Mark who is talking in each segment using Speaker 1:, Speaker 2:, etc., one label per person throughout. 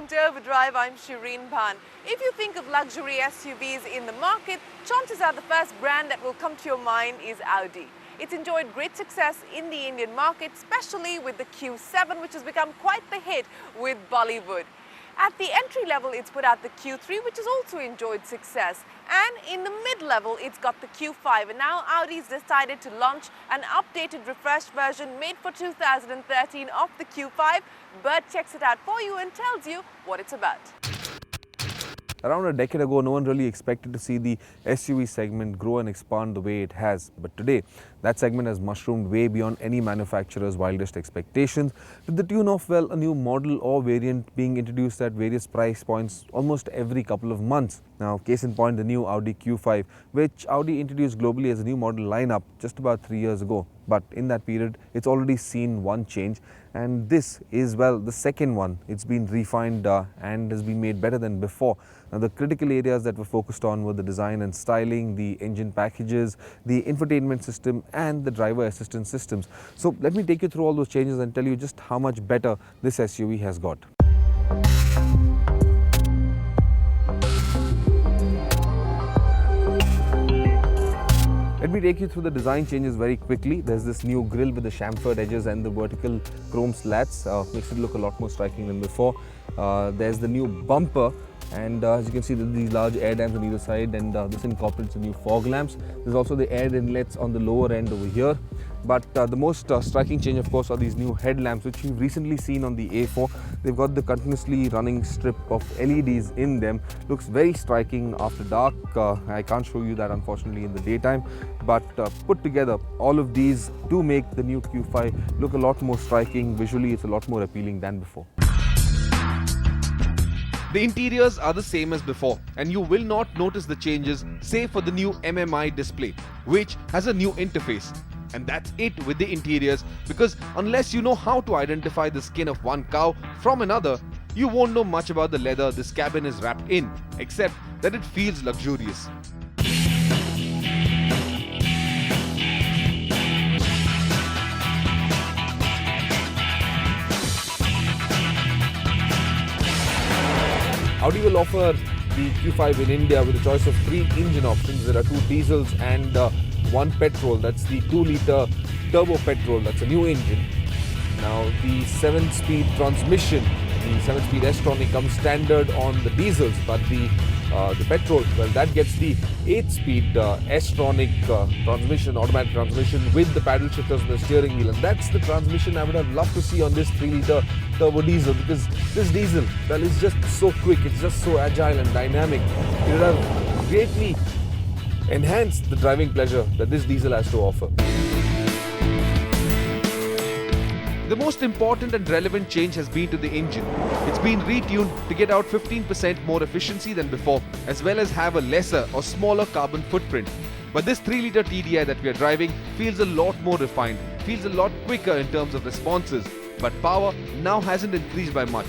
Speaker 1: welcome to Overdrive. I'm Shireen Bhan. If you think of luxury SUVs in the market, chances are the first brand that will come to your mind is Audi. It's enjoyed great success in the Indian market, especially with the Q7, which has become quite the hit with Bollywood. At the entry level, it's put out the Q3, which has also enjoyed success. And in the mid-level, it's got the Q5. And now Audi's decided to launch an updated, refreshed version made for 2013 of the Q5. Bert checks it out for you and tells you what it's about.
Speaker 2: Around a decade ago, no one really expected to see the SUV segment grow and expand the way it has. But today, that segment has mushroomed way beyond any manufacturer's wildest expectations, to the tune of, well, a new model or variant being introduced at various price points almost every couple of months. Now, case in point, the new Audi Q5, which Audi introduced globally as a new model lineup just about 3 years ago. But in that period, it's already seen one change, and this is, well, the second one. It's been refined and has been made better than before. Now, the critical areas that were focused on were the design and styling, the engine packages, the infotainment system, and the driver assistance systems. So let me take you through all those changes and tell you just how much better this SUV has got. Let me take you through the design changes very quickly. There's this new grille with the chamfered edges and the vertical chrome slats. Makes it look a lot more striking than before. There's the new bumper, and as you can see, these large air dams on either side, and this incorporates the new fog lamps. There's also the air inlets on the lower end over here. But the most striking change, of course, are these new headlamps, which you've recently seen on the A4. They've got the continuously running strip of LEDs in them. Looks very striking after dark. I can't show you that, unfortunately, in the daytime. But put together, all of these do make the new Q5 look a lot more striking. Visually, it's a lot more appealing than before.
Speaker 3: The interiors are the same as before, and you will not notice the changes save for the new MMI display, which has a new interface. And that's it with the interiors, because unless you know how to identify the skin of one cow from another, you won't know much about the leather this cabin is wrapped in, except that it feels luxurious.
Speaker 2: Audi will offer the Q5 in India with a choice of 3 engine options. There are 2 diesels and 1 petrol. That's the 2-litre turbo petrol. That's a new engine. Now, the 7-speed transmission, the 7-speed S-tronic comes standard on the diesels, but the petrol, well, that gets the 8-speed S-tronic transmission, automatic transmission with the paddle shifters on the steering wheel. And that's the transmission I would have loved to see on this 3-litre turbo diesel, because this diesel, well, is just so quick, it's just so agile and dynamic. It would have greatly enhanced the driving pleasure that this diesel has to offer.
Speaker 3: The most important and relevant change has been to the engine. It's been retuned to get out 15% more efficiency than before, as well as have a lesser or smaller carbon footprint. But this 3-litre TDI that we are driving feels a lot more refined, feels a lot quicker in terms of responses, but power now hasn't increased by much.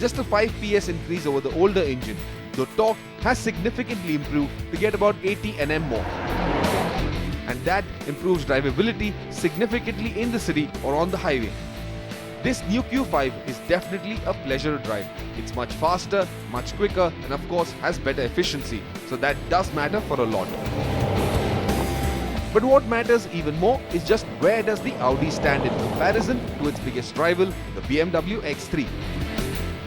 Speaker 3: Just a 5 PS increase over the older engine, though torque has significantly improved to get about 80 Nm more. And that improves drivability significantly in the city or on the highway. This new Q5 is definitely a pleasure to drive. It's much faster, much quicker, and of course has better efficiency, so that does matter for a lot. But what matters even more is just where does the Audi stand in comparison to its biggest rival, the BMW X3.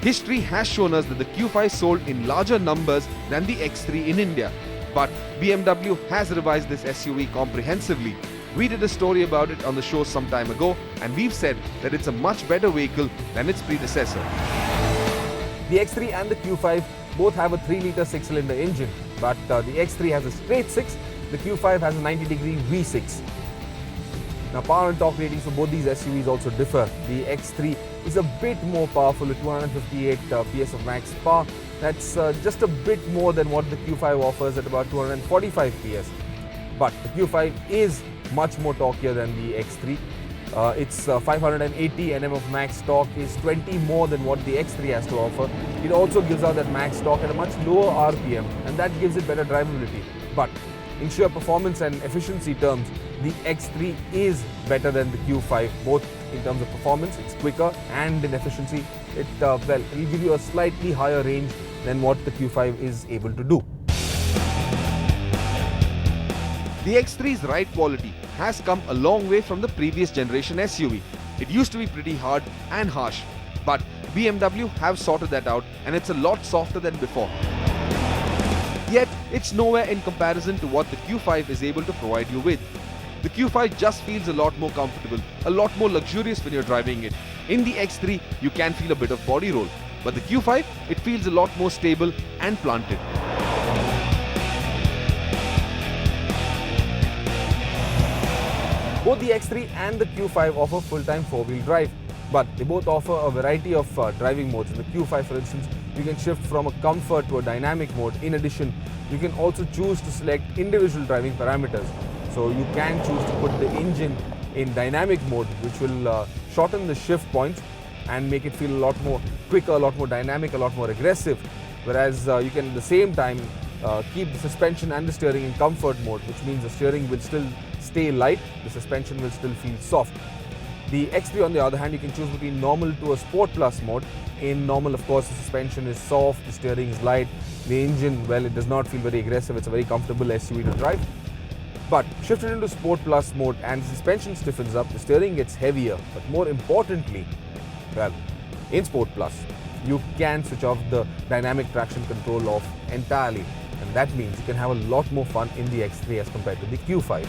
Speaker 3: History has shown us that the Q5 sold in larger numbers than the X3 in India, but BMW has revised this SUV comprehensively. We did a story about it on the show some time ago, and we've said that it's a much better vehicle than its predecessor.
Speaker 2: The X3 and the Q5 both have a 3-litre 6-cylinder engine, but the X3 has a straight 6, the Q5 has a 90-degree V6. Now, power and torque ratings for both these SUVs also differ. The X3 is a bit more powerful with 258 PS of max power. That's just a bit more than what the Q5 offers at about 245 PS. But the Q5 is much more torquier than the X3. Its 580 Nm of max torque is 20 more than what the X3 has to offer. It also gives out that max torque at a much lower RPM, and that gives it better drivability. But in sheer performance and efficiency terms, the X3 is better than the Q5, both in terms of performance, it's quicker, and in efficiency, it'll give you a slightly higher range than what the Q5 is able to do.
Speaker 3: The X3's ride quality has come a long way from the previous generation SUV. It used to be pretty hard and harsh, but BMW have sorted that out and it's a lot softer than before. Yet, it's nowhere in comparison to what the Q5 is able to provide you with. The Q5 just feels a lot more comfortable, a lot more luxurious when you're driving it. In the X3, you can feel a bit of body roll, but the Q5, it feels a lot more stable and planted.
Speaker 2: Both the X3 and the Q5 offer full-time four-wheel drive, but they both offer a variety of driving modes. In the Q5, for instance, you can shift from a comfort to a dynamic mode. In addition, you can also choose to select individual driving parameters. So you can choose to put the engine in dynamic mode, which will shorten the shift points and make it feel a lot more quicker, a lot more dynamic, a lot more aggressive. Whereas you can at the same time keep the suspension and the steering in comfort mode, which means the steering will still stay light, the suspension will still feel soft. The X3 on the other hand, you can choose between normal to a Sport Plus mode. In normal, of course, the suspension is soft, the steering is light, the engine, well, it does not feel very aggressive, it's a very comfortable SUV to drive. But shifted into Sport Plus mode and the suspension stiffens up, the steering gets heavier, but more importantly, well, in Sport Plus, you can switch off the dynamic traction control off entirely, and that means you can have a lot more fun in the X3 as compared to the Q5.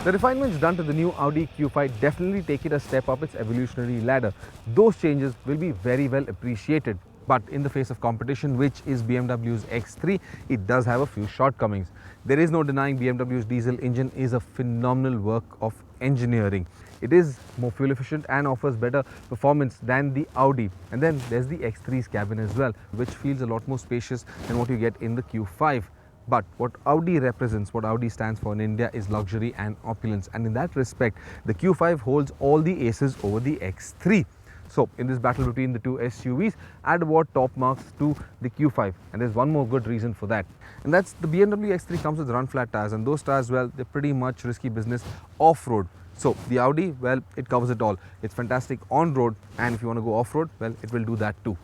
Speaker 2: The refinements done to the new Audi Q5 definitely take it a step up its evolutionary ladder. Those changes will be very well appreciated. But in the face of competition, which is BMW's X3, it does have a few shortcomings. There is no denying BMW's diesel engine is a phenomenal work of engineering. It is more fuel efficient and offers better performance than the Audi. And then there's the X3's cabin as well, which feels a lot more spacious than what you get in the Q5. But what Audi represents, what Audi stands for in India is luxury and opulence. And in that respect, the Q5 holds all the aces over the X3. So in this battle between the two SUVs, I'd award top marks to the Q5. And there's one more good reason for that. And that's the BMW X3 comes with run flat tires. And those tires, well, they're pretty much risky business off-road. So the Audi, well, it covers it all. It's fantastic on-road. And if you want to go off-road, well, it will do that too.